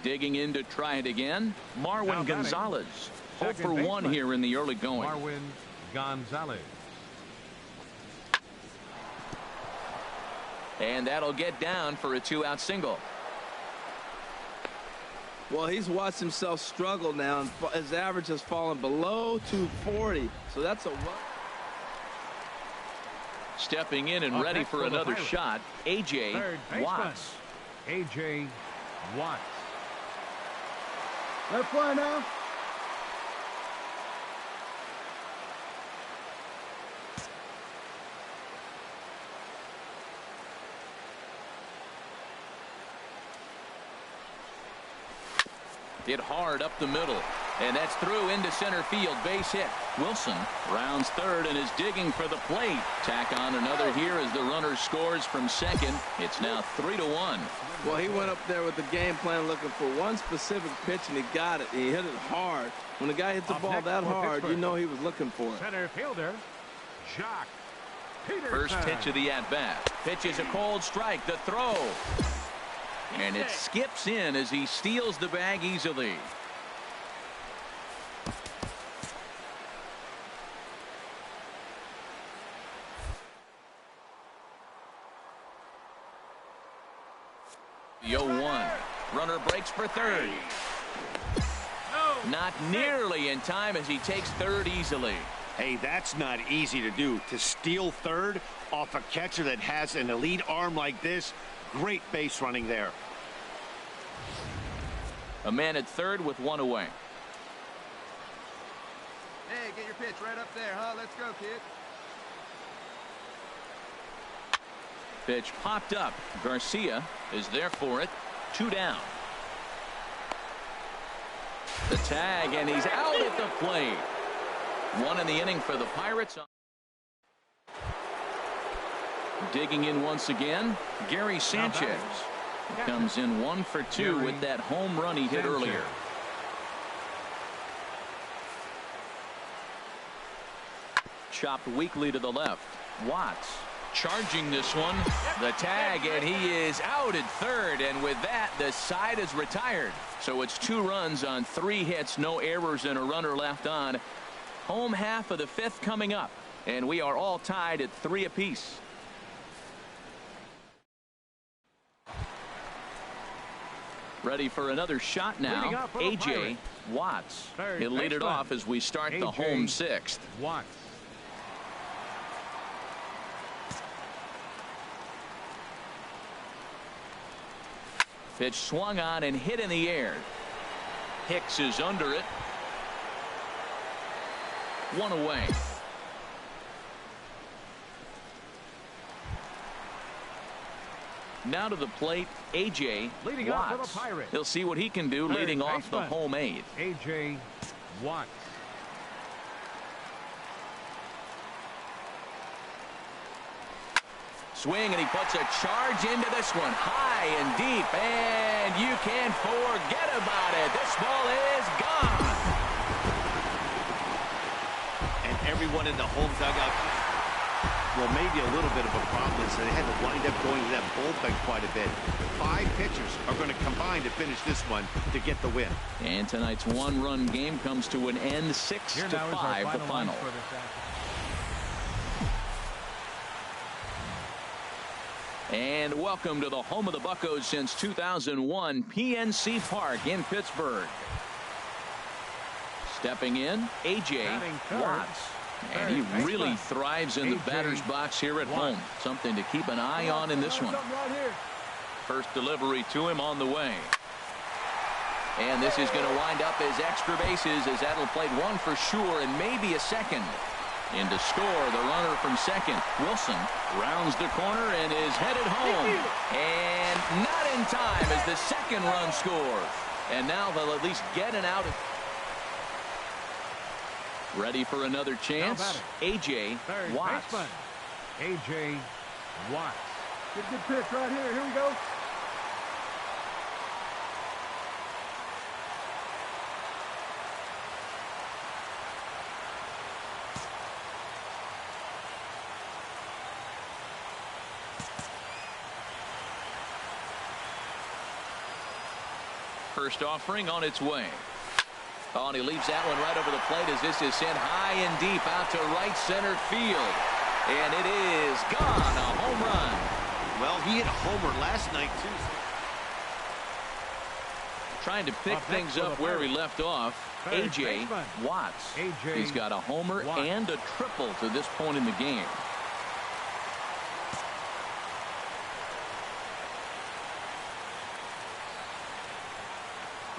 Digging in to try it again, Marwin Gonzalez. 0 for 1 here in the early going. Marwin Gonzalez. And that'll get down for a 2-out single. Well, he's watched himself struggle now, and his average has fallen below 240. So that's a stepping in and ready for another shot, A.J. Watts. A.J. Watts. Let's play now. Hit hard up the middle, and that's through into center field. Base hit. Wilson rounds third and is digging for the plate. Tack on another here as the runner scores from second. It's now 3-1. Well, he went up there with the game plan looking for one specific pitch, and he got it. And he hit it hard. When the guy hits the ball that hard, you know he was looking for it. Center fielder, Joc Pederson. First pitch of the at-bat. Pitch is a cold strike. The throw. And it skips in as he steals the bag easily. The 0-1. Runner breaks for third. Not nearly in time as he takes third easily. Hey, that's not easy to do. To steal third off a catcher that has an elite arm like this. Great base running there. A man at third with one away. Hey, get your pitch right up there, huh? Let's go, kid. Pitch popped up. Garcia is there for it. 2 down. The tag, and he's out at the plate. 1 in the inning for the Pirates. Digging in once again, Gary Sanchez. Comes in 1 for 2 with that home run he hit earlier. Chopped weakly to the left. Watts charging this one. The tag, and he is out at third, and with that the side is retired. So it's 2 runs on 3 hits, no errors, and a runner left on. Home half of the 5th coming up, and we are all tied at 3 apiece. Ready for another shot now, A.J. Watts. He'll lead it off as we start the home 6th. Watts. Pitch swung on and hit in the air. Hicks is under it. 1 away. Now to the plate, A.J. Watts. He'll see what he can do leading off the home 8th. A.J. Watts. Swing, and he puts a charge into this one. High and deep, and you can forget about it. This ball is gone. And everyone in the home dugout, well, maybe a little bit of a problem is that they had to wind up going to that bullpen quite a bit. 5 pitchers are going to combine to finish this one to get the win. And tonight's 1-run game comes to an end, 6-5 the final. And welcome to the home of the Buccos since 2001, PNC Park in Pittsburgh. Stepping in, A.J. Watts. And he really thrives in the batter's box here at home. Something to keep an eye on in this one. First delivery to him on the way. And this is going to wind up as extra bases as that'll play 1 for sure and maybe a second. In to score, the runner from second. Wilson rounds the corner and is headed home. And not in time as the second run scores. And now they'll at least get an out. Ready for another chance, A.J. Watts. A.J. Watts. Good pitch right here. Here we go. First offering on its way. Oh, and he leaves that one right over the plate as this is sent high and deep out to right center field. And it is gone. A home run. Well, he hit a homer last night, too. Trying to pick things up where he left off. A.J. Watts. He's got a homer and a triple to this point in the game.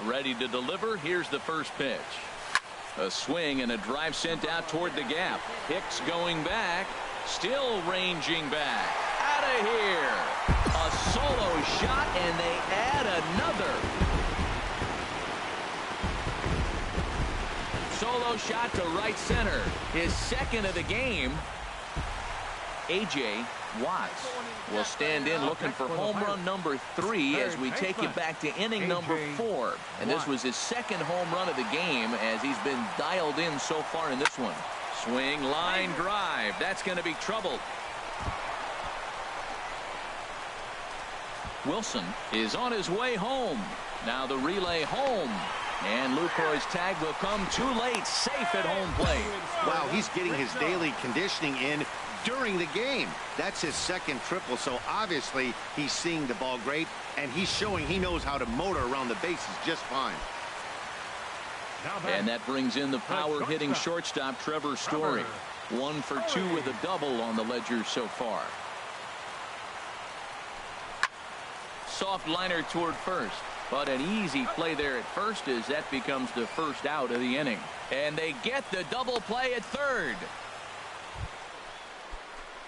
Ready to deliver. Here's the first pitch. A swing and a drive sent out toward the gap. Hicks going back. Still ranging back. Out of here. A solo shot, and they add another. Solo shot to right center. His second of the game. A.J. Watts will stand in looking for home run number 3 as we take you back to inning number 4. And this was his second home run of the game as he's been dialed in so far in this one. Swing, line drive. That's going to be trouble. Wilson is on his way home. Now the relay home. And Lucroy's tag will come too late. Safe at home plate. Wow, he's getting his daily conditioning in during the game. That's his second triple, so obviously he's seeing the ball great, and he's showing he knows how to motor around the bases just fine. And that brings in the power-hitting shortstop Trevor Story. 1 for 2 with a double on the ledger so far. Soft liner toward first. But an easy play there at first as that becomes the first out of the inning. And they get the double play at third.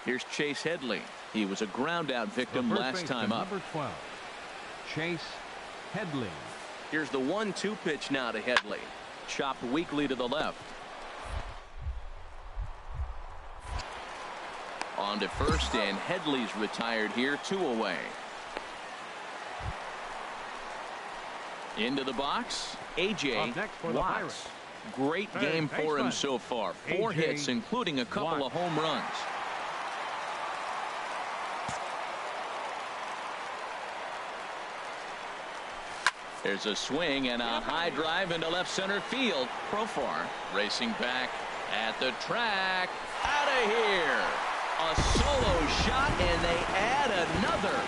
Here's Chase Headley. He was a ground out victim last time up. Number 12, Chase Headley. Here's the 1-2 pitch now to Headley. Chopped weakly to the left. On to first, and Headley's retired here, 2 away. Into the box, A.J. Watts. Great game for him so far. 4 hits, including a couple of home runs. There's a swing and a high drive into left center field. Profar racing back at the track. Out of here. A solo shot, and they add another.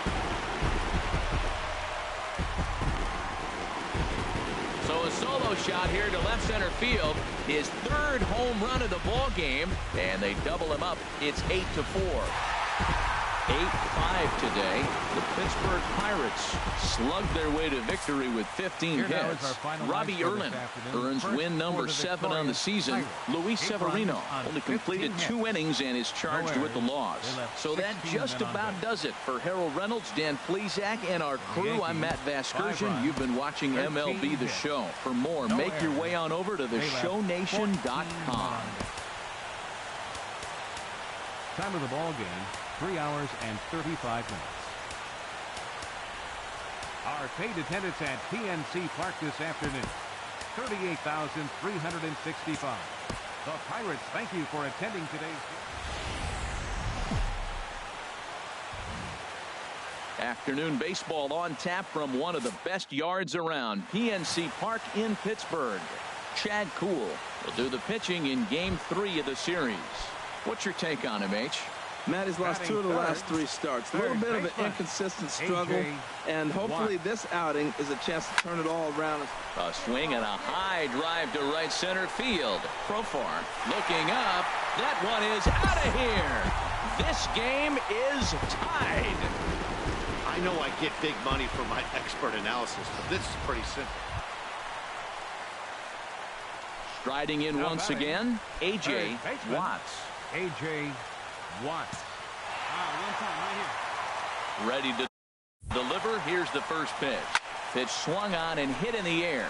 So a solo shot here to left center field. His 3rd home run of the ball game, and they double him up. It's 8-4. 8-5 today. The Pittsburgh Pirates slugged their way to victory with 15 hits. Robbie Erlin earns win number 7 on the season. Luis Severino only completed 2 innings and is charged with the loss. So that just about does it for Harold Reynolds, Dan Plesac, and our crew. I'm Matt Vasgersian. You've been watching MLB The Show. For more, make your way on over to theshownation.com. Time of the ball game, 3 hours and 35 minutes. Arcade attendance at PNC Park this afternoon, 38,365. The Pirates thank you for attending today's Afternoon baseball on tap from one of the best yards around, PNC Park in Pittsburgh. Chad Kuhl will do the pitching in Game 3 of the series. What's your take on him, H? Matt, he's lost 2 of the last 3 starts. A little bit of an inconsistent struggle, and hopefully this outing is a chance to turn it all around. A swing and a high drive to right center field. Profar looking up. That one is out of here. This game is tied. I know I get big money for my expert analysis, but this is pretty simple. Striding in once again, A.J. Watts. A.J. Watts. One time right here. Ready to deliver. Here's the first pitch. Pitch swung on and hit in the air.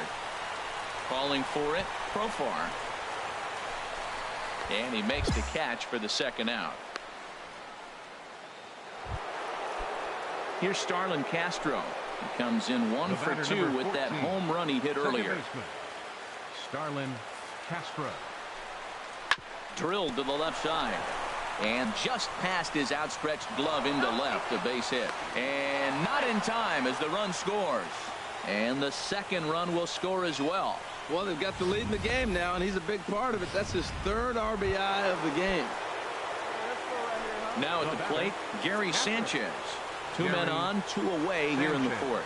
Calling for it, Profar. And he makes the catch for the second out. Here's Starlin Castro. He comes in 1 for 2 with that home run he hit earlier. Starlin Castro. Drilled to the left side. And just past his outstretched glove into left, a base hit. And not in time as the run scores. And the second run will score as well. Well, they've got the lead in the game now, and he's a big part of it. That's his third RBI of the game. Now at the plate, Gary Sanchez. Two men on, two away here in the fourth.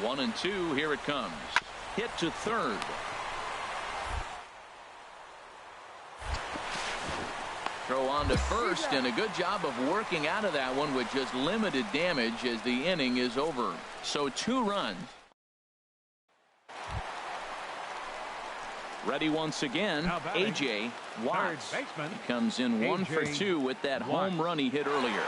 1-2, here it comes. Hit to third. Throw on to first, and a good job of working out of that one with just limited damage as the inning is over. So 2 runs. Ready once again, A.J. Watts. He comes in 1 for 2 with that home run he hit earlier.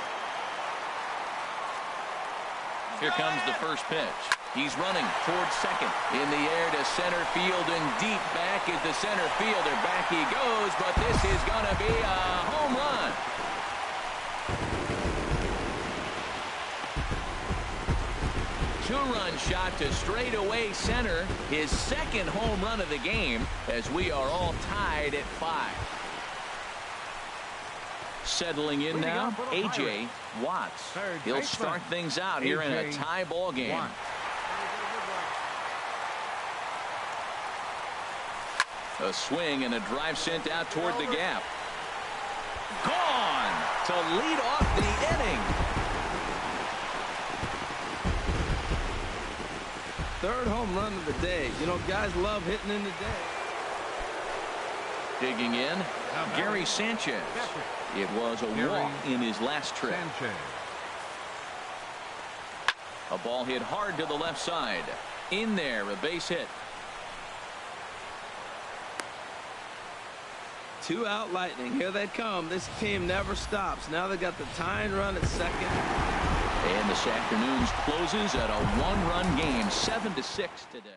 Here comes the first pitch. He's running towards second. In the air to center field, and deep back is the center fielder. Back he goes, but this is going to be a home run. Two-run shot to straightaway center. His second home run of the game, as we are all tied at 5. Settling in now, A.J. Watts. He'll start things out here in a tie ball game. A swing and a drive sent out toward the gap. Gone to lead off the inning. Third home run of the day. You know, guys love hitting in the day. Digging in, Gary Sanchez. It was a walk in his last trip. A ball hit hard to the left side. In there, a base hit. 2 out Lightning. Here they come. This team never stops. Now they got the tying run at second. And this afternoon's closes at a 1-run game, 7-6 today.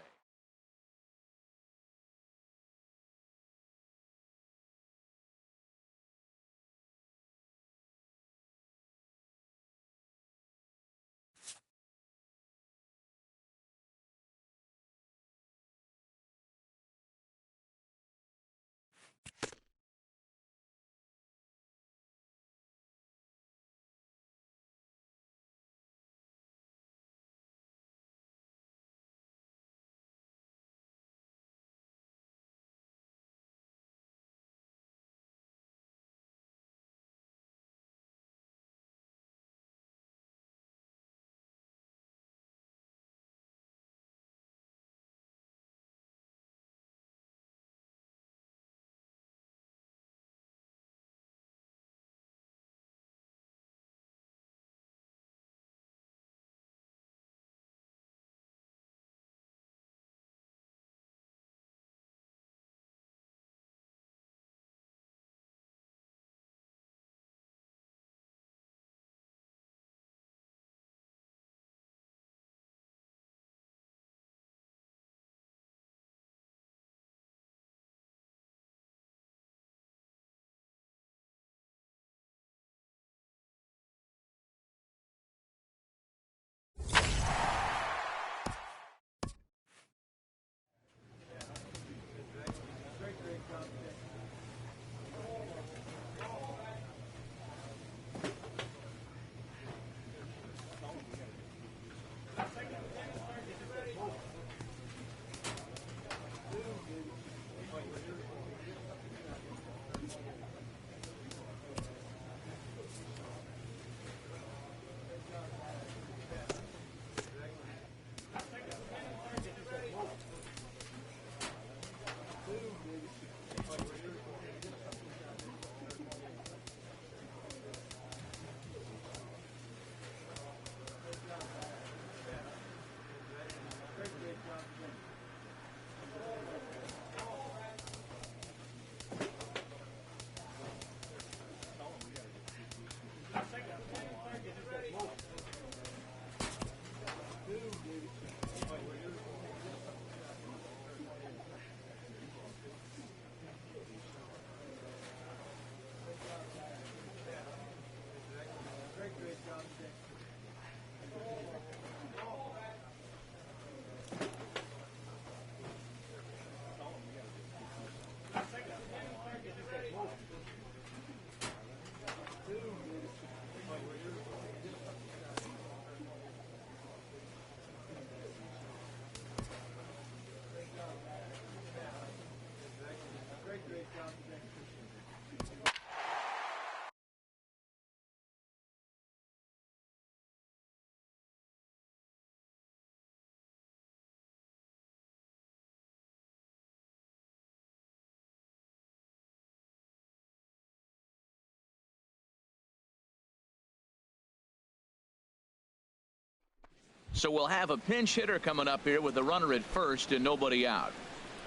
So we'll have a pinch hitter coming up here with a runner at first and nobody out.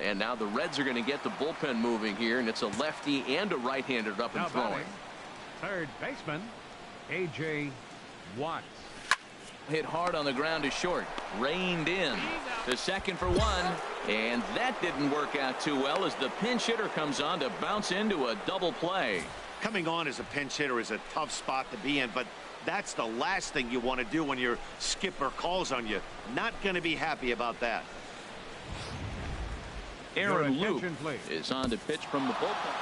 And now the Reds are going to get the bullpen moving here, and it's a lefty and a right-hander up and throwing. Third baseman, A.J. Watts. Hit hard on the ground to short. Reined in. The second for one. And that didn't work out too well as the pinch hitter comes on to bounce into a double play. Coming on as a pinch hitter is a tough spot to be in, but that's the last thing you want to do when your skipper calls on you. Not going to be happy about that. Aaron Loup is on to pitch from the bullpen.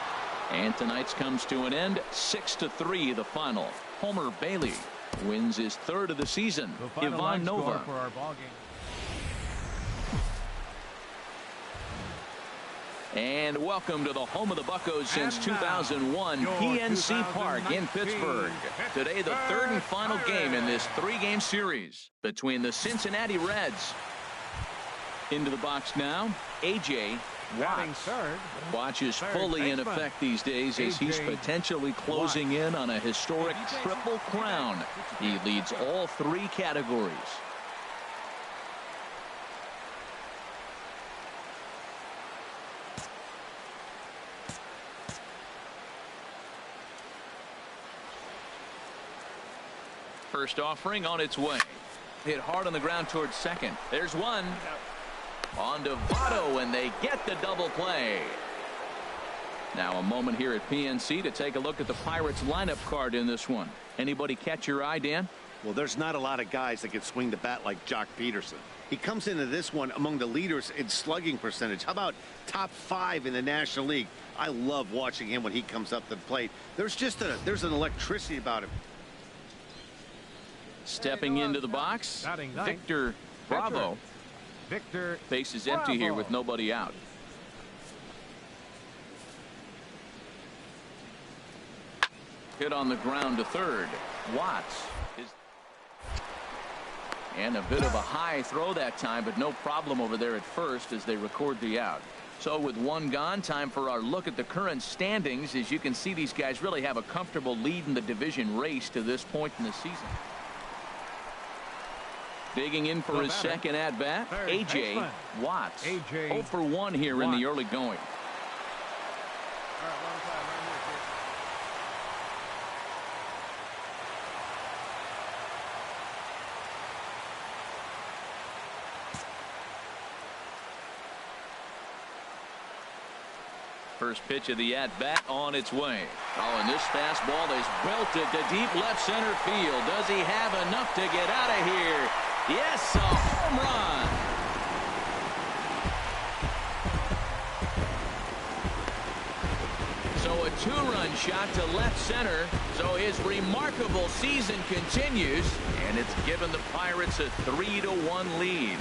And tonight's comes to an end. 6-3 the final. Homer Bailey wins his third of the season. Ivan Nova. For our ball game. And welcome to the home of the Buccos since 2001, PNC Park in Pittsburgh. Today, the third and final game in this three-game series between the Cincinnati Reds. Into the box now, A.J. Watts. Watch is fully in effect these days as he's potentially closing in on a historic triple crown. He leads all three categories. First offering on its way. Hit hard on the ground towards second. There's one. On to Votto, and they get the double play. Now a moment here at PNC to take a look at the Pirates lineup card in this one. Anybody catch your eye, Dan? Well, there's not a lot of guys that can swing the bat like Jock Peterson. He comes into this one among the leaders in slugging percentage. How about top 5 in the National League? I love watching him when he comes up to the plate. There's an electricity about him. Stepping into the box, Victor Bravo. Base is empty here with nobody out. Hit on the ground to third. Watts is. And a bit of a high throw that time, but no problem over there at first as they record the out. So with one gone, time for our look at the current standings. As you can see, these guys really have a comfortable lead in the division race to this point in the season. Digging in for his second at-bat, A.J. Watts. 0 for 1 here in the early going. First pitch of the at-bat on its way. Oh, and this fastball is belted to deep left center field. Does he have enough to get out of here? Yes, a home run. So a two-run shot to left center. So his remarkable season continues, and it's given the Pirates a 3-1 lead.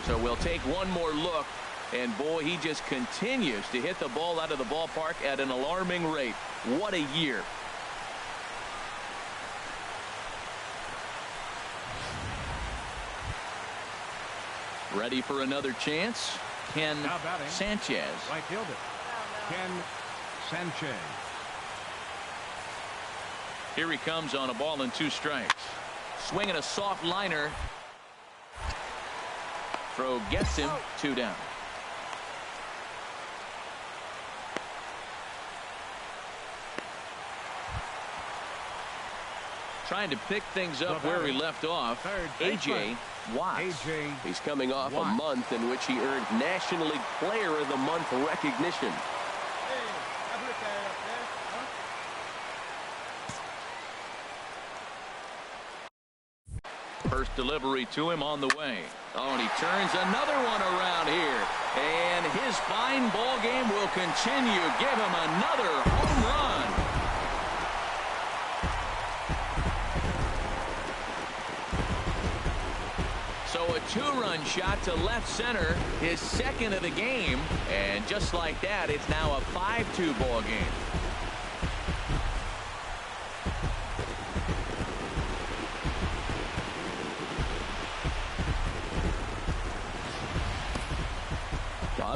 So we'll take one more look. And boy, he just continues to hit the ball out of the ballpark at an alarming rate. What a year. Ready for another chance? Ken Sanchez. Right fielder, Ken Sanchez. Here he comes on a ball and 2 strikes. Swinging a soft liner. Throw gets him, 2 down. Trying to pick things up where he left off, A.J. Watts. He's coming off a month in which he earned National League Player of the Month recognition. First delivery to him on the way. Oh, and he turns another one around here. And his fine ball game will continue. Give him another home run. So a 2-run shot to left center, his second of the game. And just like that, it's now a 5-2 ball game.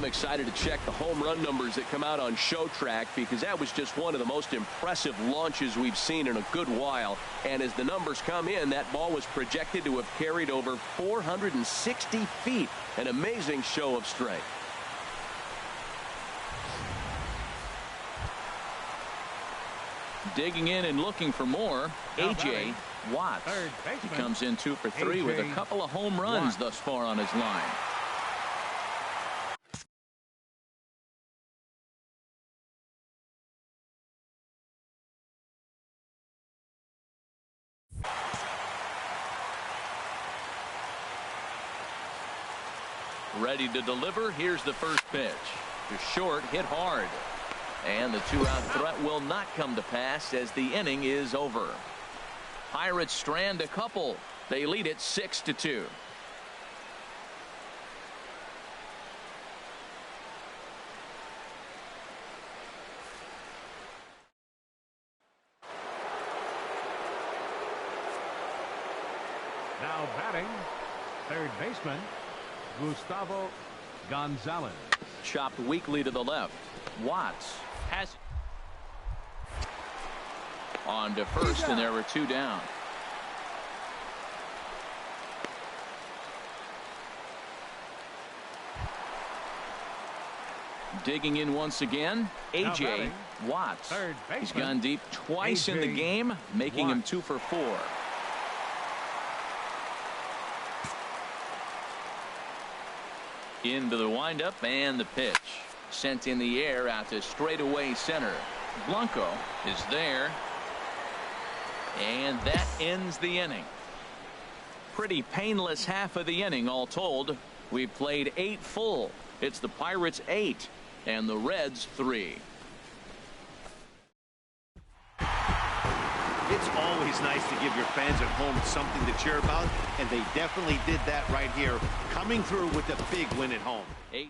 excited to check the home run numbers that come out on Showtrack, because that was just one of the most impressive launches we've seen in a good while. And as the numbers come in, that ball was projected to have carried over 460 feet. An amazing show of strength. Digging in and looking for more, A.J. Watts. He comes in 2 for 3 with a couple of home runs thus far on his line. Ready to deliver. Here's the first pitch. To short, hit hard. And the 2-out threat will not come to pass as the inning is over. Pirates strand a couple. They lead it 6-2. Now batting, third baseman, Gustavo Gonzalez. Chopped weakly to the left. Watts has on to first, and there were 2 down. Digging in once again, A.J. Watts. He's gone deep twice in the game, making him 2 for 4. Into the windup, and the pitch. Sent in the air out to straightaway center. Blanco is there. And that ends the inning. Pretty painless half of the inning all told. We've played 8 full. It's the Pirates 8 and the Reds 3. It's always nice to give your fans at home something to cheer about, and they definitely did that right here, coming through with a big win at home. 8-3.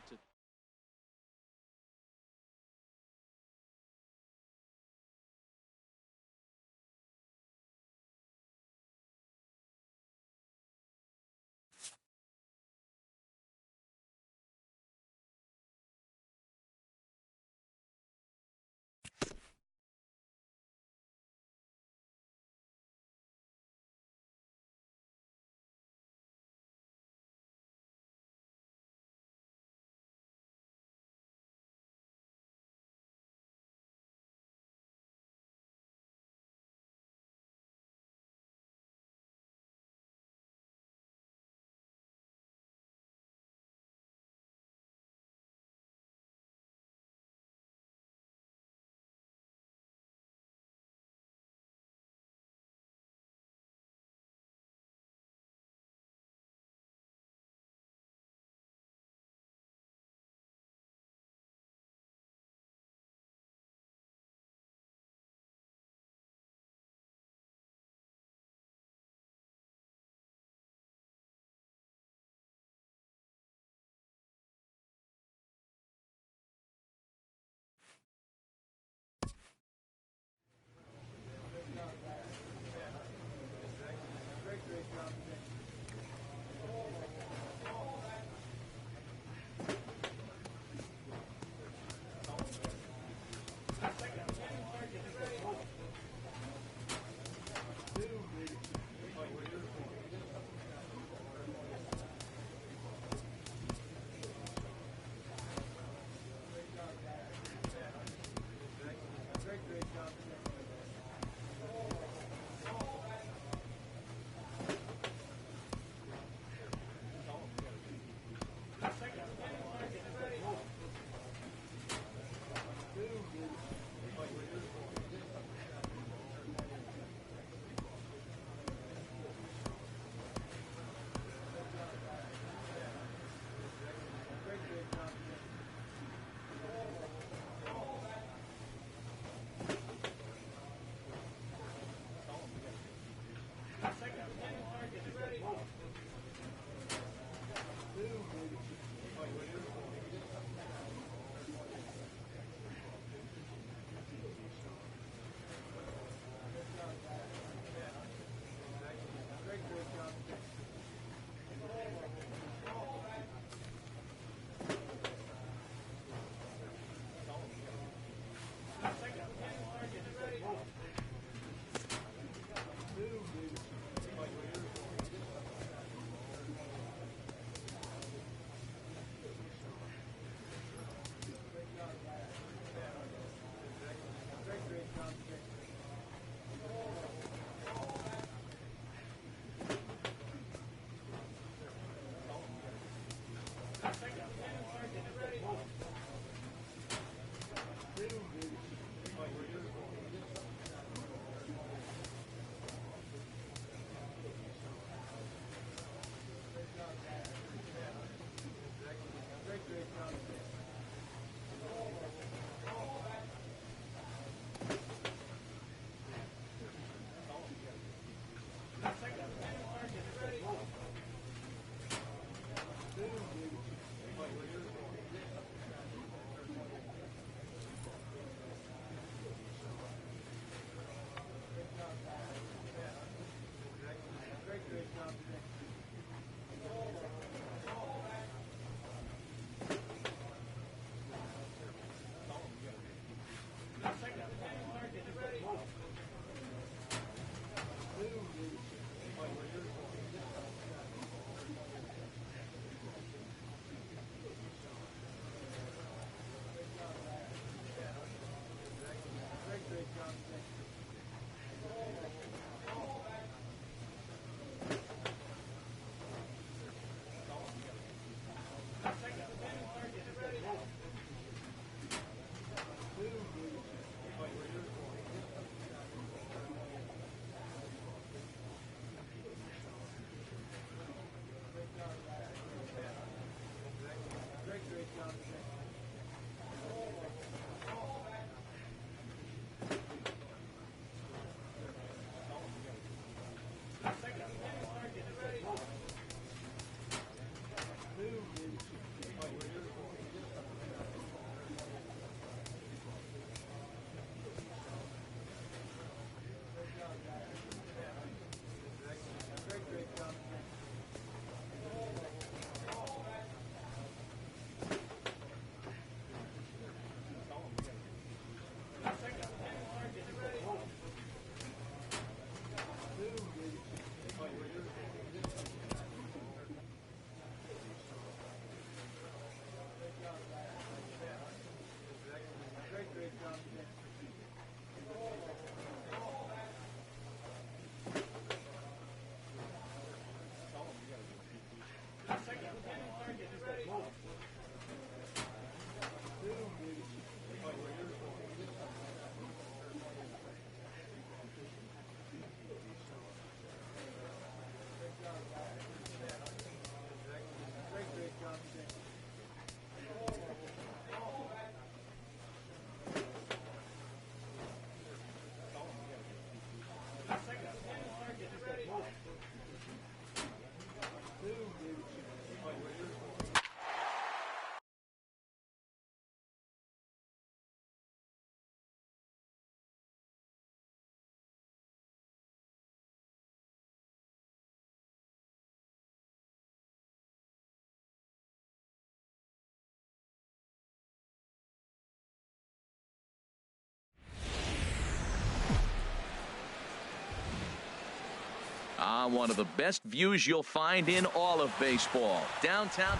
one of the best views you'll find in all of baseball. Downtown.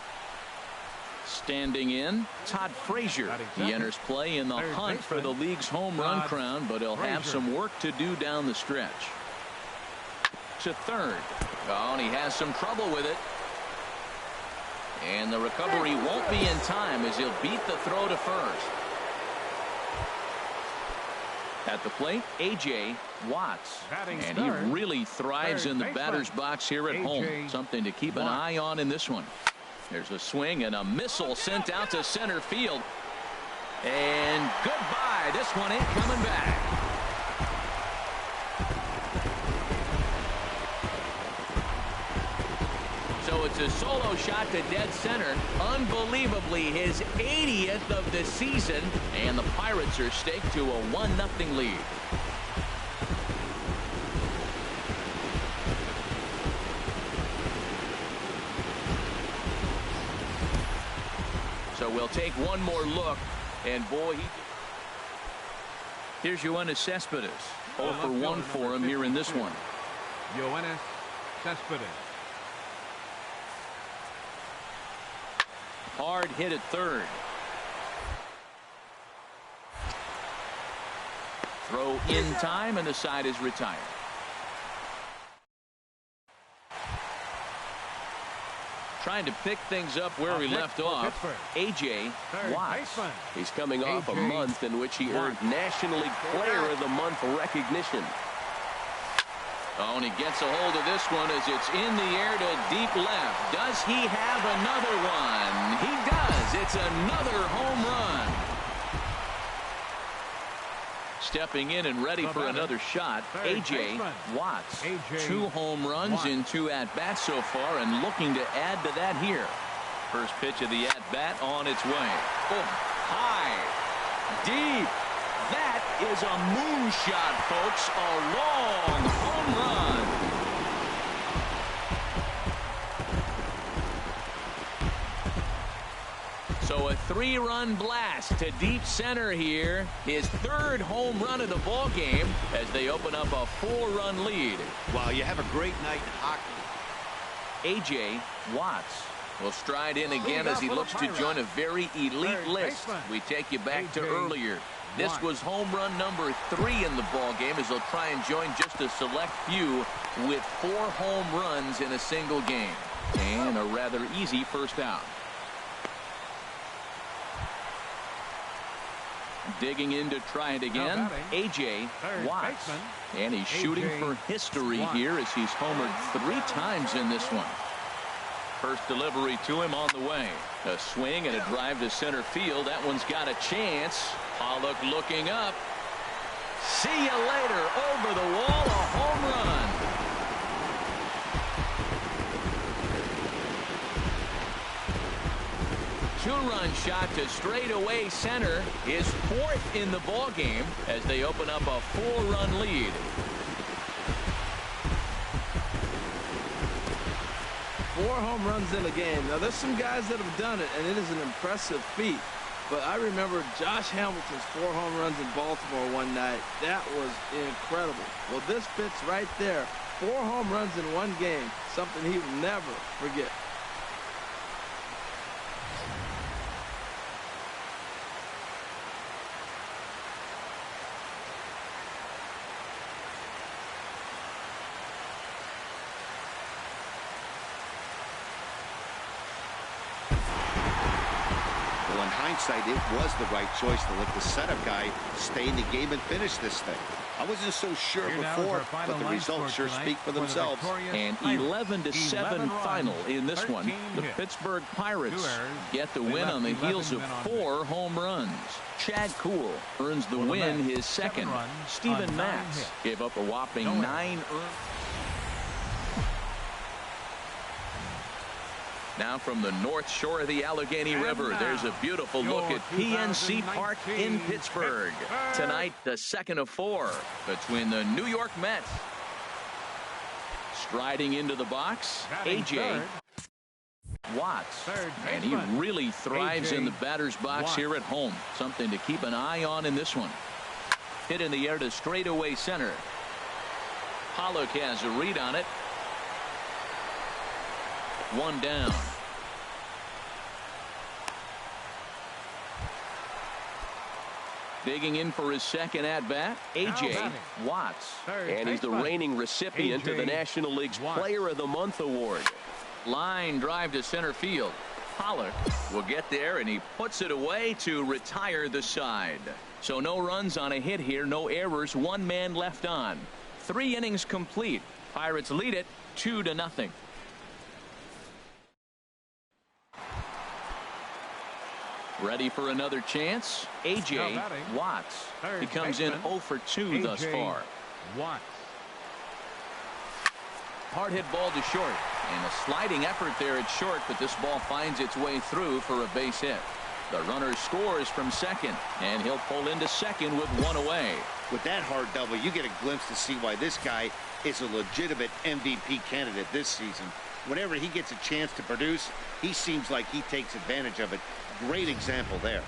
Standing in, Todd Frazier. He enters play in the hunt for the league's home run crown, but he'll have some work to do down the stretch. To third. Oh, and he has some trouble with it. And the recovery won't be in time as he'll beat the throw to first. At the plate, A.J. Watts. And he really thrives in the batter's box here at home. Something to keep an eye on in this one. There's a swing and a missile sent out to center field. And goodbye. This one ain't coming back. So it's a solo shot to dead center. Unbelievably, his 80th of the season. And the Pirates are staked to a 1-0 lead. So we'll take one more look. And boy, here's Yoenis Cespedes. 0 for 1 for him here in this one. Yoenis Cespedes. Hard hit at third. Throw in time, and the side is retired. Trying to pick things up where we left off. A.J. Watts. He's coming off a month in which he earned National League Player of the Month recognition. Oh, and he gets a hold of this one as it's in the air to deep left. Does he have another one? He does. It's another home run. Stepping in and ready for another shot, A.J. Watts. 2 home runs in 2 at-bats so far, and looking to add to that here. First pitch of the at-bat on its way. Oh, high, deep. That is a moonshot, folks. A long home run. So a 3-run blast to deep center here. His 3rd home run of the ball game as they open up a 4-run lead. Wow, you have a great night in hockey. A.J. Watts will stride in again as he looks to join a very elite list. We take you back to earlier. This was home run number 3 in the ball game as they'll try and join just a select few with 4 home runs in a single game. And a rather easy first out. Digging in to try it again, A.J. Watts. And he's shooting for history here as he's homered 3 times in this one. First delivery to him on the way. A swing and a drive to center field. That one's got a chance. Pollock looking up. See you later. Over the wall, a home run. Two-run shot to straightaway center. His 4th in the ball game as they open up a 4-run lead. Four home runs in a game. Now, there's some guys that have done it, and it is an impressive feat. But I remember Josh Hamilton's 4 home runs in Baltimore one night. That was incredible. Well, this fits right there. 4 home runs in one game, something he will never forget. It was the right choice to let the setup guy stay in the game and finish this thing. I wasn't so sure before, but the results sure speak for themselves. An 11-7 final in this one. The Pittsburgh Pirates get the win on the heels of 4 home runs. Chad Kuhl earns the win, his 2nd. Steven Matz gave up a whopping 9 earned. Now from the north shore of the Allegheny River, there's a beautiful look at PNC Park in Pittsburgh. Tonight, the 2nd of 4 between the New York Mets. Striding into the box, A.J. Watts. And he really thrives in the batter's box here at home. Something to keep an eye on in this one. Hit in the air to straightaway center. Pollock has a read on it. One down. Digging in for his second at-bat, A.J. Watts. And he's the reigning recipient of the National League's Player of the Month award. Line drive to center field. Pollock will get there, and he puts it away to retire the side. So no runs on a hit here, no errors, one man left on. 3 innings complete. Pirates lead it 2-0. Ready for another chance? A.J. Watts. He comes in 0 for 2 thus far. Watts. Hard hit ball to short, and a sliding effort there at short, but this ball finds its way through for a base hit. The runner scores from second, and he'll pull into second with 1 away. With that hard double, you get a glimpse to see why this guy is a legitimate MVP candidate this season. Whenever he gets a chance to produce, he seems like he takes advantage of it. Great example there.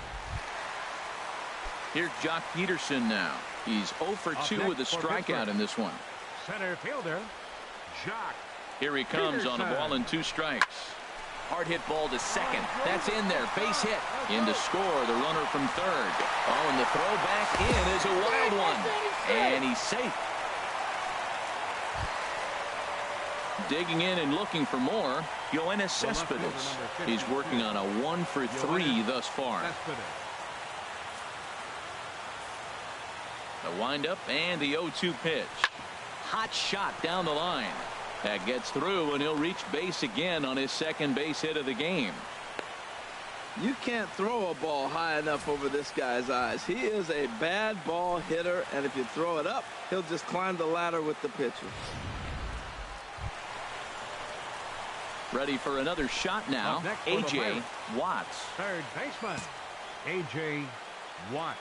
Here's Jock Peterson now. He's 0 for 2 with a strikeout in this one. Center fielder, Jock. Here he comes on a ball and 2 strikes. Hard hit ball to second. That's in there. Base hit. In to score, the runner from third. Oh, and the throw back in is a wild one. And he's safe. Digging in and looking for more, Yoenis Cespedes. He's working on a 1 for 3 thus far. The windup and the 0-2 pitch. Hot shot down the line. That gets through, and he'll reach base again on his second base hit of the game. You can't throw a ball high enough over this guy's eyes. He is a bad ball hitter, and if you throw it up, he'll just climb the ladder with the pitcher. Ready for another shot now. A.J. Watts. Third baseman, A.J. Watts.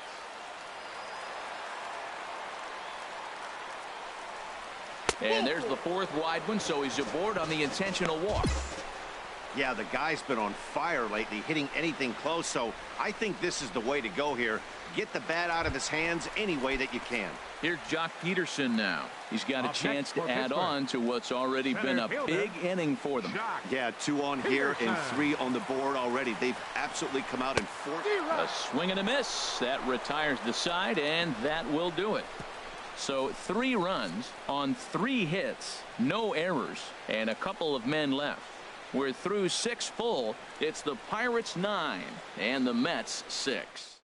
And there's the 4th wide one, so he's aboard on the intentional walk. Yeah, the guy's been on fire lately, hitting anything close, so I think this is the way to go here. Get the bat out of his hands any way that you can. Here's Jock Peterson now. He's got a chance to add on to what's already been a big inning for them. Yeah, 2 on here and 3 on the board already. They've absolutely come out in 4. A swing and a miss. That retires the side, and that will do it. So 3 runs on 3 hits, no errors, and a couple of men left. We're through 6 full. It's the Pirates 9 and the Mets 6.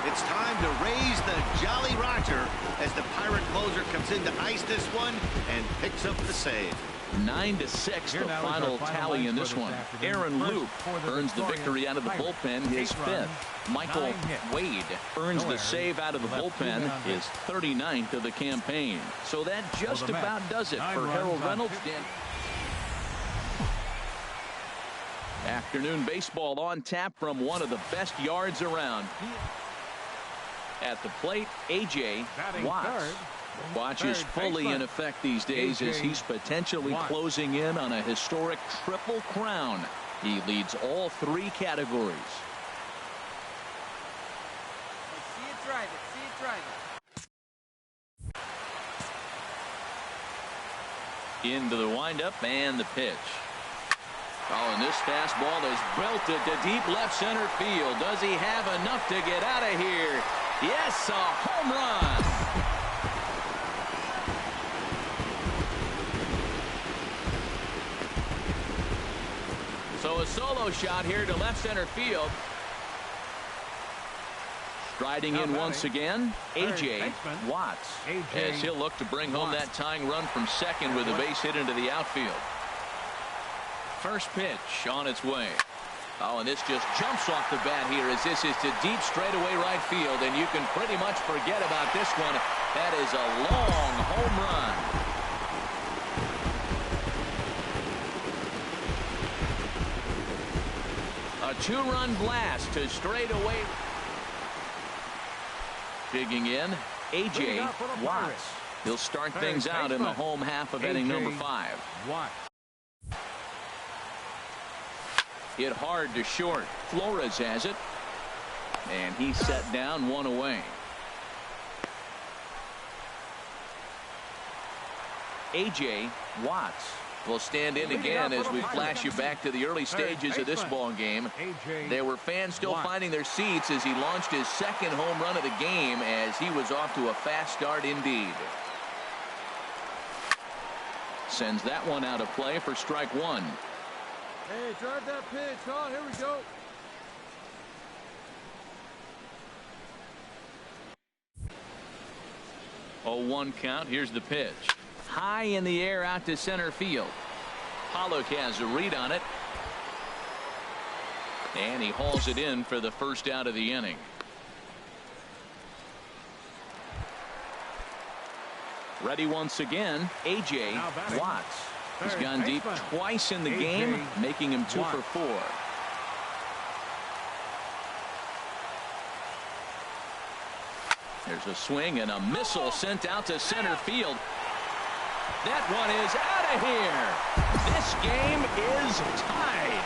It's time to raise the Jolly Roger as the Pirate closer comes in to ice this one and picks up the save. 9-6 the final tally in this one. Aaron Loup earns the victory out of the bullpen, his 5th. Michael Wade earns the save out of the bullpen, his 39th of the campaign. So that just about does it for Harold Reynolds. Afternoon baseball on tap from one of the best yards around. At the plate, A.J. Watts. Watch is fully in effect these days as he's potentially closing in on a historic triple crown. He leads all 3 categories. See it drive it. See it drive it. Into the windup and the pitch. Oh, and this fastball is belted to deep left center field. Does he have enough to get out of here? Yes, a home run. So a solo shot here to left center field. Striding in once again, A.J. Watts, as he'll look to bring home that tying run from second with a base hit into the outfield. First pitch on its way. Oh, and this just jumps off the bat here as this is to deep straightaway right field, and you can pretty much forget about this one. That is a long home run. A 2-run blast to straightaway. Digging in, A.J. Watts. He'll start things out in the home half of inning number 5. Hit hard to short. Flores has it. And he's set down 1 away. A.J. Watts will stand in again as we flash you back to the early stages of this ball game. There were fans still finding their seats as he launched his second home run of the game as he was off to a fast start indeed. Sends that one out of play for strike one. Hey, drive that pitch. Oh, here we go. Oh, 1 count. Here's the pitch. High in the air out to center field. Pollock has a read on it. And he hauls it in for the first out of the inning. Ready once again, A.J. Watts. He's gone deep twice in the game, making him 2 for 4. There's a swing and a missile sent out to center field. That one is out of here. This game is tied.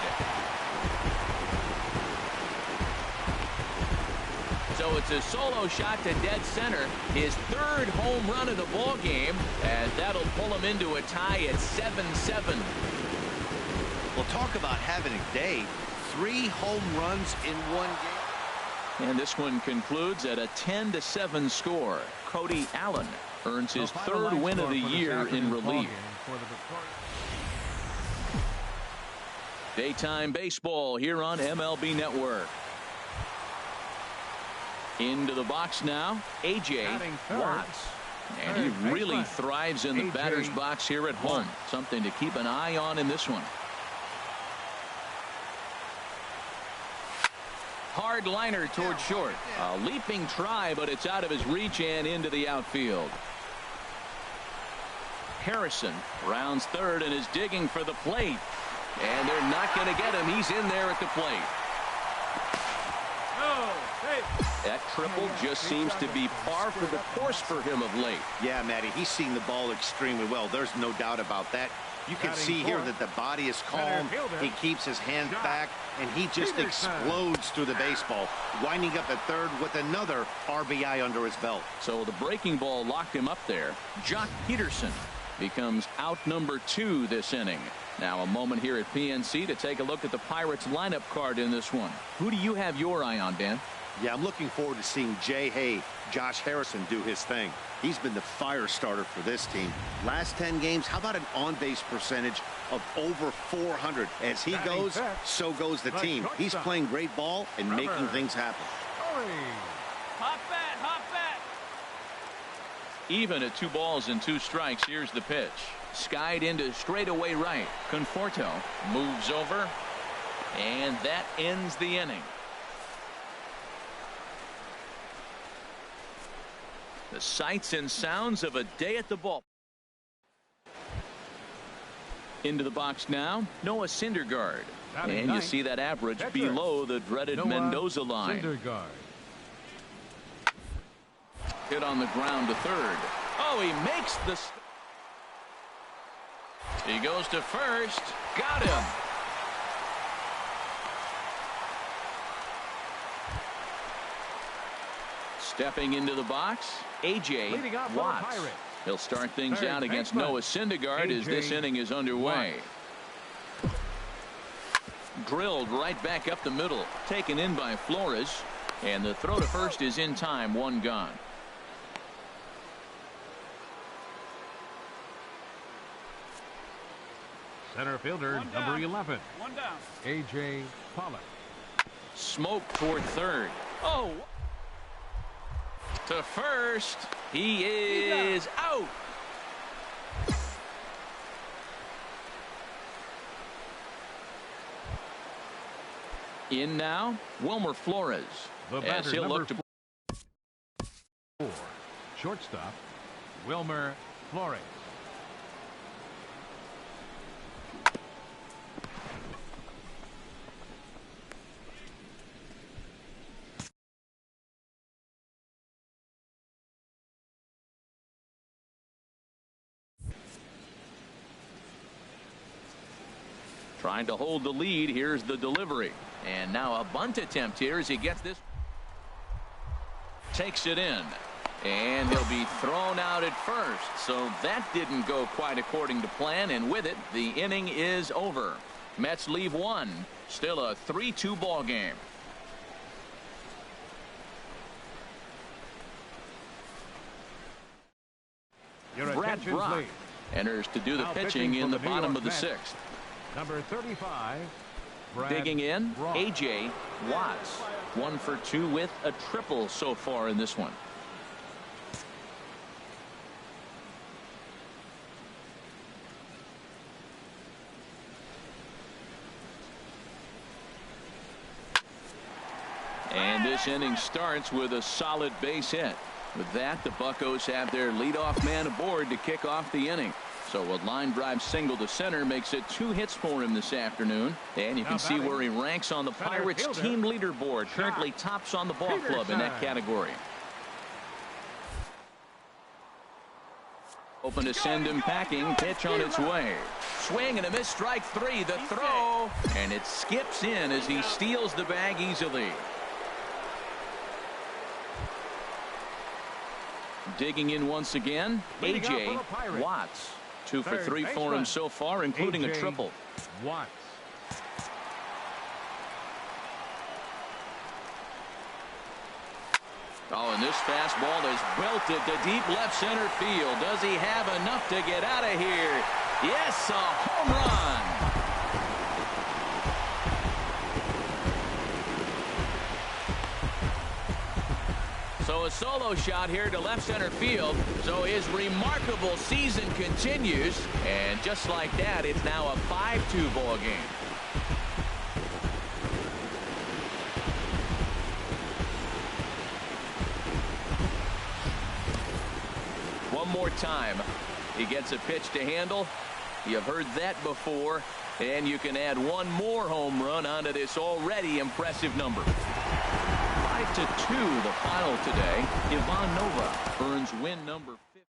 So it's a solo shot to dead center. His 3rd home run of the ball game, and that'll pull him into a tie at 7-7. We'll talk about having a day. 3 home runs in one game. And this one concludes at a 10-7 score. Cody Allen earns his 3rd win of the year in relief. Daytime baseball here on MLB Network. Into the box now, A.J. Watts. And he really thrives in the batter's box here at home. Something to keep an eye on in this one. Hard liner toward short. A leaping try, but it's out of his reach and into the outfield. Harrison rounds 3rd and is digging for the plate. And they're not going to get him. He's in there at the plate. That triple just seems to be par for the course for him of late. Yeah, Matty, he's seeing the ball extremely well. There's no doubt about that. You can see here that the body is calm. He keeps his hands back, and he just explodes through the baseball, winding up at 3rd with another RBI under his belt. So the breaking ball locked him up there. Jock Peterson becomes out number 2 this inning. Now a moment here at PNC to take a look at the Pirates lineup card in this one. Who do you have your eye on, Dan? Yeah, I'm looking forward to seeing Jay Hay, Josh Harrison do his thing. He's been the fire starter for this team. Last 10 games, how about an on-base percentage of over 400? As he goes, so goes the team. He's playing great ball and making things happen. Hop bat. Even at 2 balls and 2 strikes, here's the pitch. Skied into straightaway right. Conforto moves over, and that ends the inning. The sights and sounds of a day at the ball. Into the box now, Noah Syndergaard. And you see that average below the dreaded Mendoza line. Hit on the ground to 3rd. Oh, he makes the... He goes to 1st. Got him. Stepping into the box, A.J. Watts. He'll start things out against Noah Syndergaard as this inning is underway. Drilled right back up the middle. Taken in by Flores. And the throw to 1st is in time. 1 gone. Center fielder, number 11. A.J. Pollock. Smoke toward 3rd. Oh! To 1st. He is out. In now, Wilmer Flores. As he'll look to 4. Shortstop, Wilmer Flores. Trying to hold the lead. Here's the delivery. And now a bunt attempt here as he gets this. Takes it in. And he'll be thrown out at first. So that didn't go quite according to plan, and with it, the inning is over. Mets leave one. Still a 3-2 ball game. Brad Brach enters to do the pitching in the bottom of the sixth. Number 35. Digging in, A.J. Watts. 1 for 2 with a triple so far in this one. And this inning starts with a solid base hit. With that, the Buccos have their leadoff man aboard to kick off the inning. So a line drive single to center makes it 2 hits for him this afternoon. And you can see where he ranks on the Pirates team leaderboard. Currently tops on the ball club in that category. Open to send him packing. Pitch on its way. Swing and a miss. Strike 3. The throw. And it skips in as he steals the bag easily. Digging in once again, A.J. Watts. 2 for 3 for him so far, including a triple. Watts. Oh, and this fastball is belted to deep left center field. Does he have enough to get out of here? Yes, a home run. So a solo shot here to left center field. So his remarkable season continues. And just like that, it's now a 5-2 ball game. One more time. He gets a pitch to handle. You've heard that before. And you can add one more home run onto this already impressive number. 5-2 the final today. Ivan Nova earns win number 50.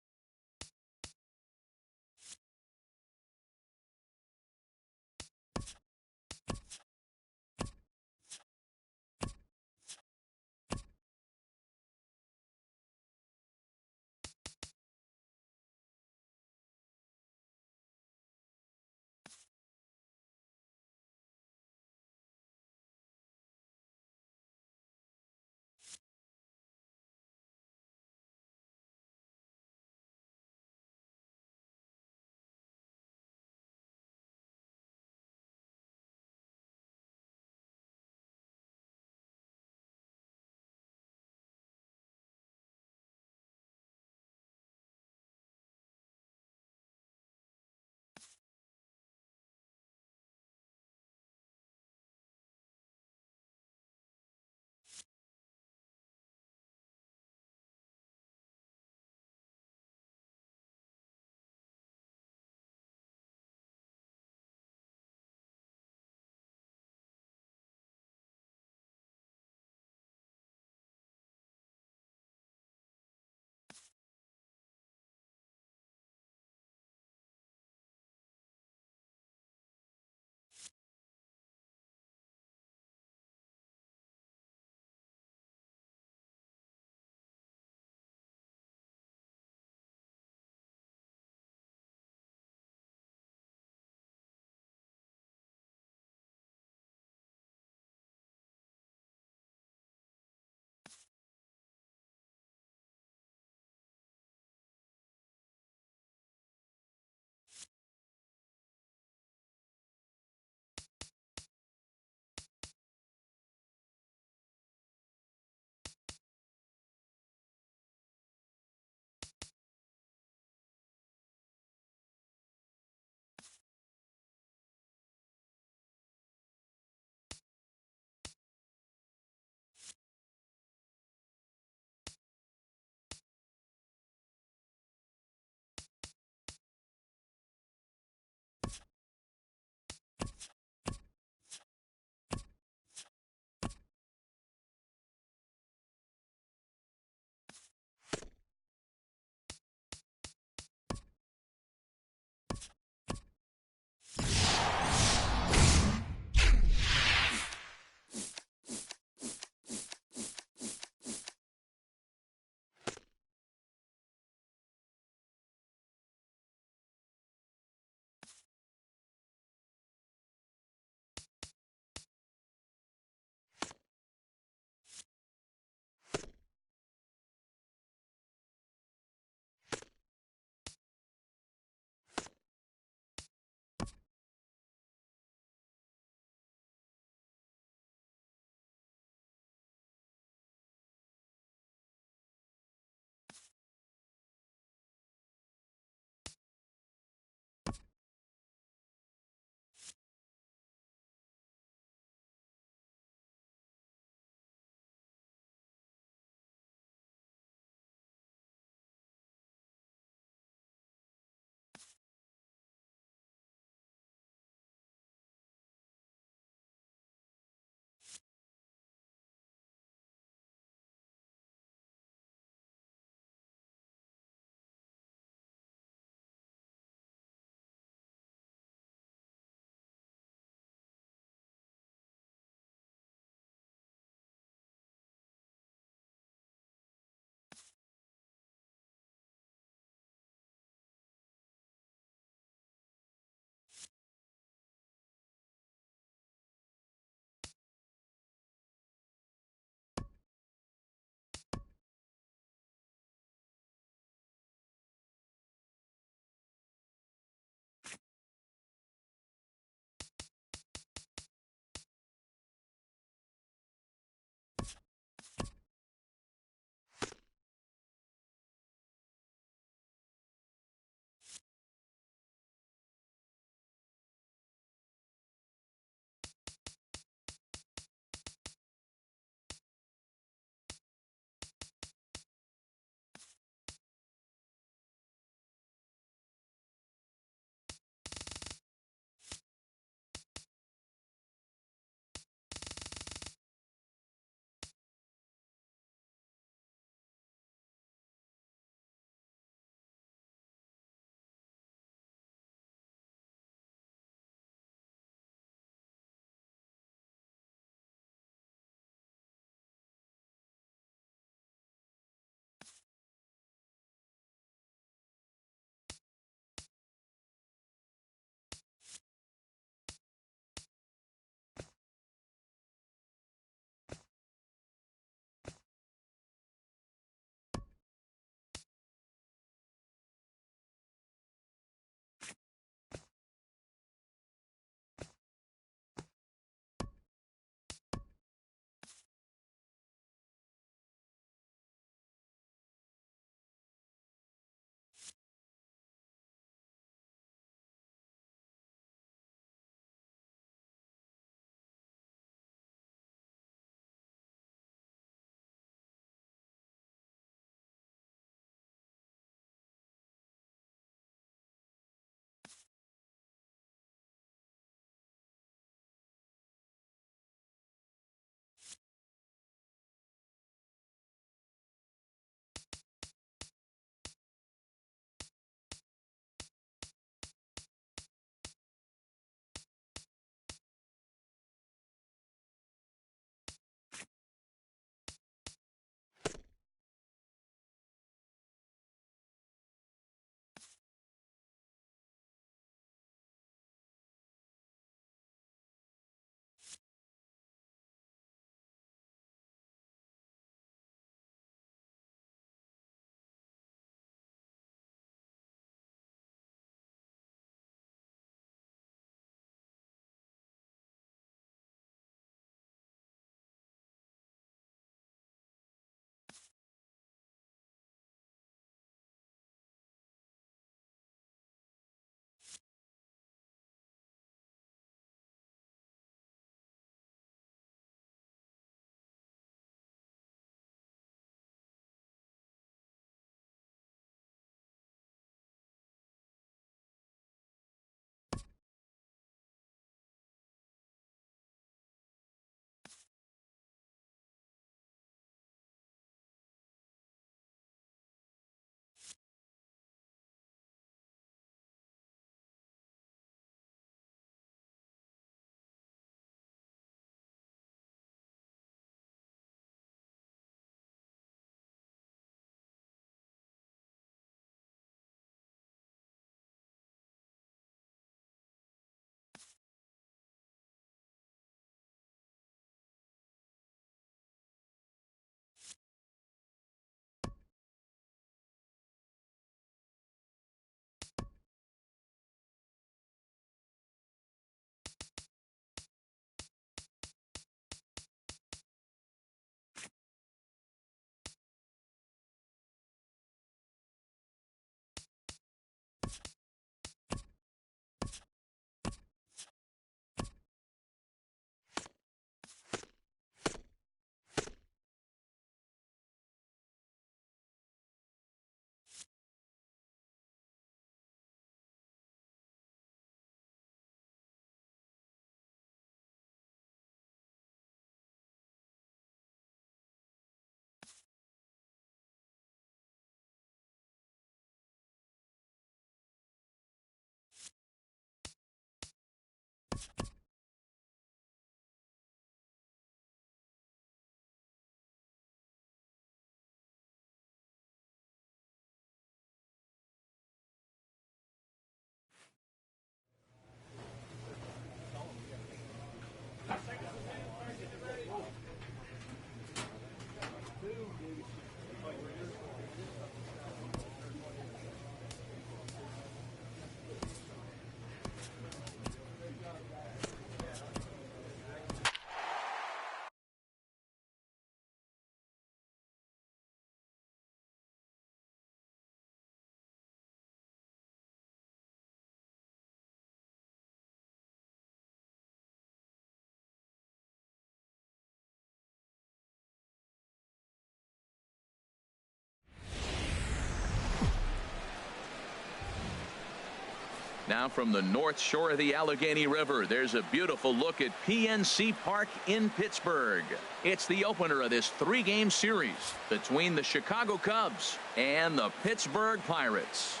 Now from the north shore of the Allegheny River, there's a beautiful look at PNC Park in Pittsburgh. It's the opener of this 3-game series between the Chicago Cubs and the Pittsburgh Pirates.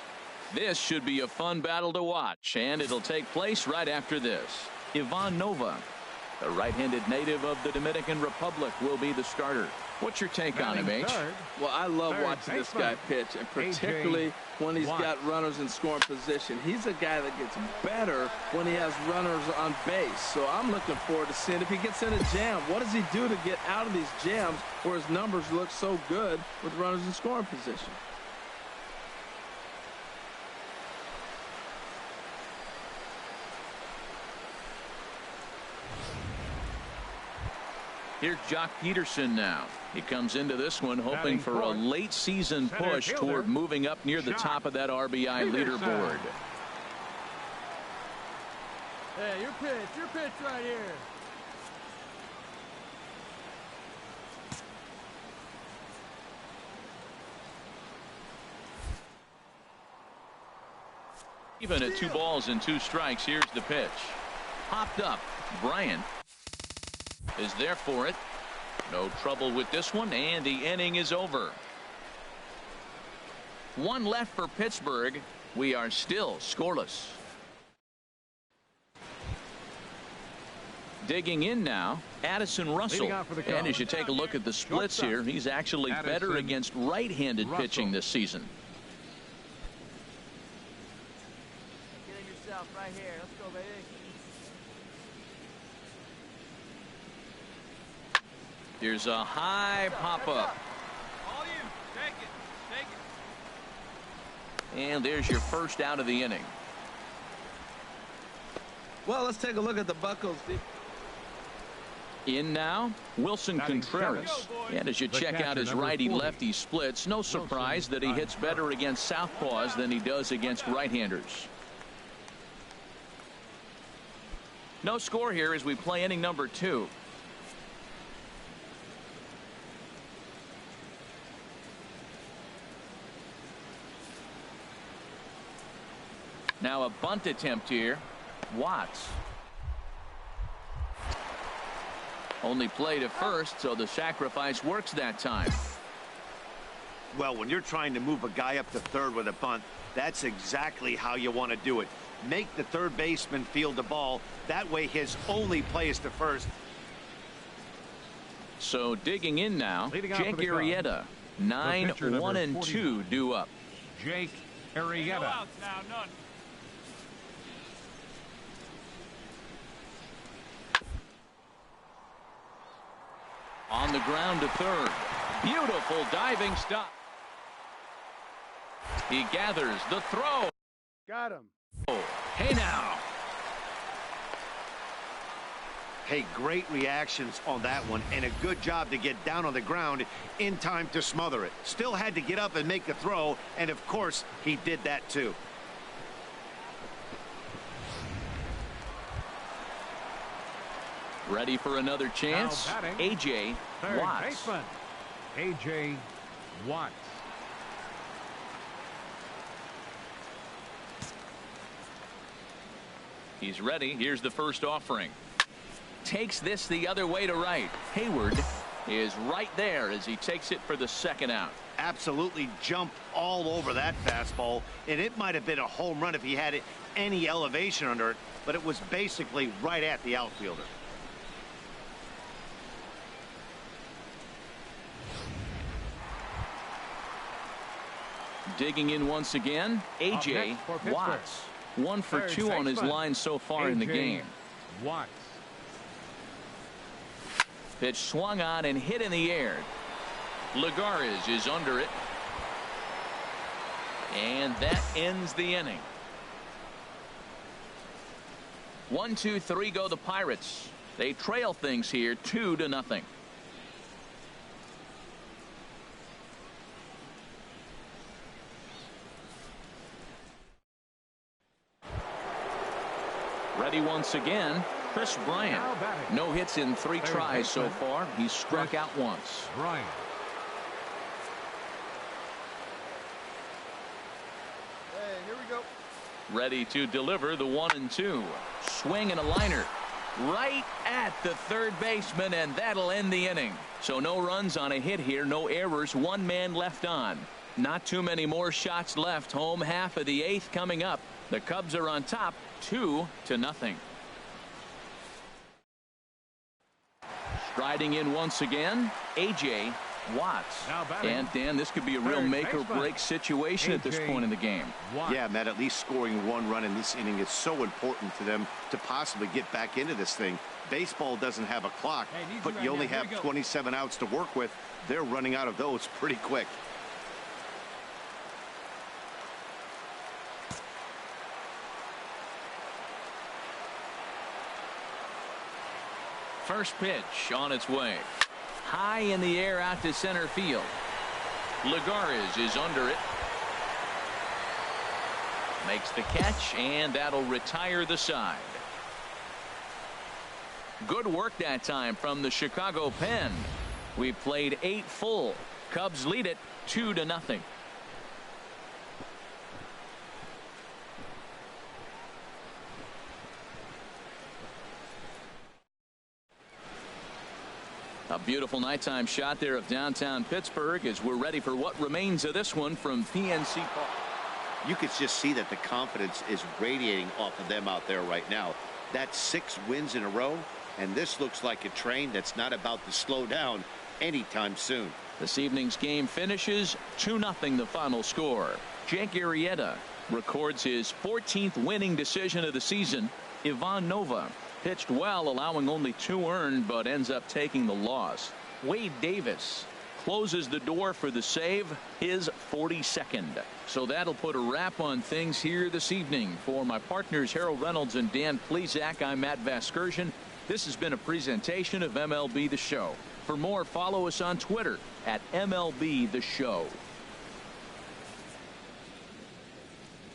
This should be a fun battle to watch, and it'll take place right after this. Ivan Nova, the right-handed native of the Dominican Republic, will be the starter. What's your take on him, H? Well, I love watching this guy pitch, and particularly when he's got runners in scoring position. He's a guy that gets better when he has runners on base. So I'm looking forward to seeing if he gets in a jam. What does he do to get out of these jams where his numbers look so good with runners in scoring position? Here's Jock Peterson now. He comes into this one hoping for a late season push toward moving up near the top of that RBI leaderboard. Hey, your pitch right here. Even at 2 balls and 2 strikes, here's the pitch. Popped up. Bryant is there for it. No trouble with this one, and the inning is over. 1 left for Pittsburgh. We are still scoreless. Digging in now, Addison Russell. And as you take a look at the splits here, he's actually better against right-handed pitching this season. Get in yourself right here. Let's go, baby. Here's a high pop-up. All you. Take it. Take it. And there's your first out of the inning. Well, let's take a look at the Buccos. In now, Wilson Contreras. And as you check out his righty-lefty splits, no surprise that he hits better against southpaws than he does against right-handers. No score here as we play inning number 2. Now a bunt attempt here. Watts. Only play to first, so the sacrifice works that time. Well, when you're trying to move a guy up to third with a bunt, that's exactly how you want to do it. Make the third baseman field the ball. That way his only play is to first. So digging in now, Jake Arrieta. 9-1-2 due up. Jake Arrieta. No outs now, none. On the ground to third. Beautiful diving stop. He gathers the throw. Got him. Hey now. Hey, great reactions on that one, and a good job to get down on the ground in time to smother it. Still had to get up and make the throw, and of course he did that too. Ready for another chance? A.J. Watts. A.J. Watts. He's ready. Here's the first offering. Takes this the other way to right. Hayward is right there as he takes it for the second out. Absolutely jumped all over that fastball, and it might have been a home run if he had any elevation under it, but it was basically right at the outfielder. Digging in once again, A.J. Watts. 1 for 2 on his line so far in the game. Watts. Pitch swung on and hit in the air. Lagares is under it. And that ends the inning. 1, 2, 3 go the Pirates. They trail things here 2-0. Ready once again, Chris Bryant. No hits in 3 tries so far. He's struck out once. Bryant. Hey, here we go. ready to deliver the 1-2. Swing and a liner right at the third baseman, and that'll end the inning. So no runs on a hit here, no errors, one man left on. Not too many more shots left. Home half of the 8th coming up. The Cubs are on top 2-0. Striding in once again, A.J. Watts. And Dan, this could be a real make or break situation at this point in the game. Yeah, Matt, at least scoring 1 run in this inning is so important to them to possibly get back into this thing. Baseball doesn't have a clock, but you only have 27 outs to work with. They're running out of those pretty quick. First pitch on its way. High in the air out to center field. Lagares is under it. Makes the catch, and that'll retire the side. Good work that time from the Chicago pen. We played 8 full. Cubs lead it 2-0. A beautiful nighttime shot there of downtown Pittsburgh as we're ready for what remains of this one from PNC Park. You could just see that the confidence is radiating off of them out there right now. That's 6 wins in a row, and this looks like a train that's not about to slow down anytime soon. This evening's game finishes 2-0 the final score. Jake Arrieta records his 14th winning decision of the season. Ivan Nova pitched well, allowing only 2 earned, but ends up taking the loss. Wade Davis closes the door for the save, his 42nd. So that'll put a wrap on things here this evening. For my partners Harold Reynolds and Dan Plesac, I'm Matt Vasgersian. This has been a presentation of MLB The Show. For more, follow us on Twitter at MLB The Show.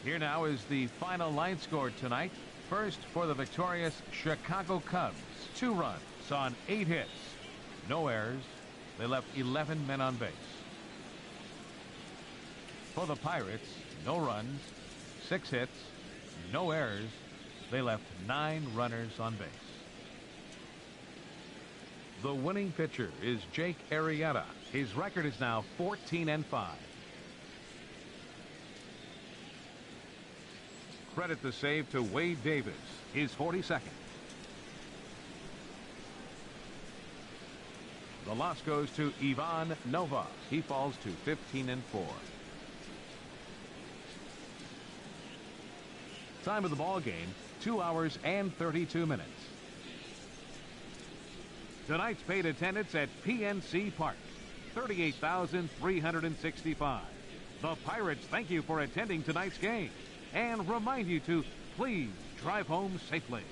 Here now is the final line score tonight. First, for the victorious Chicago Cubs, 2 runs on 8 hits, no errors. They left 11 men on base. For the Pirates, no runs, 6 hits, no errors. They left 9 runners on base. The winning pitcher is Jake Arrieta. His record is now 14-5. Credit the save to Wade Davis, his 42nd. The loss goes to Ivan Nova. He falls to 15-4. Time of the ball game, 2 hours and 32 minutes. Tonight's paid attendance at PNC Park, 38,365. The Pirates thank you for attending tonight's game and remind you to please drive home safely.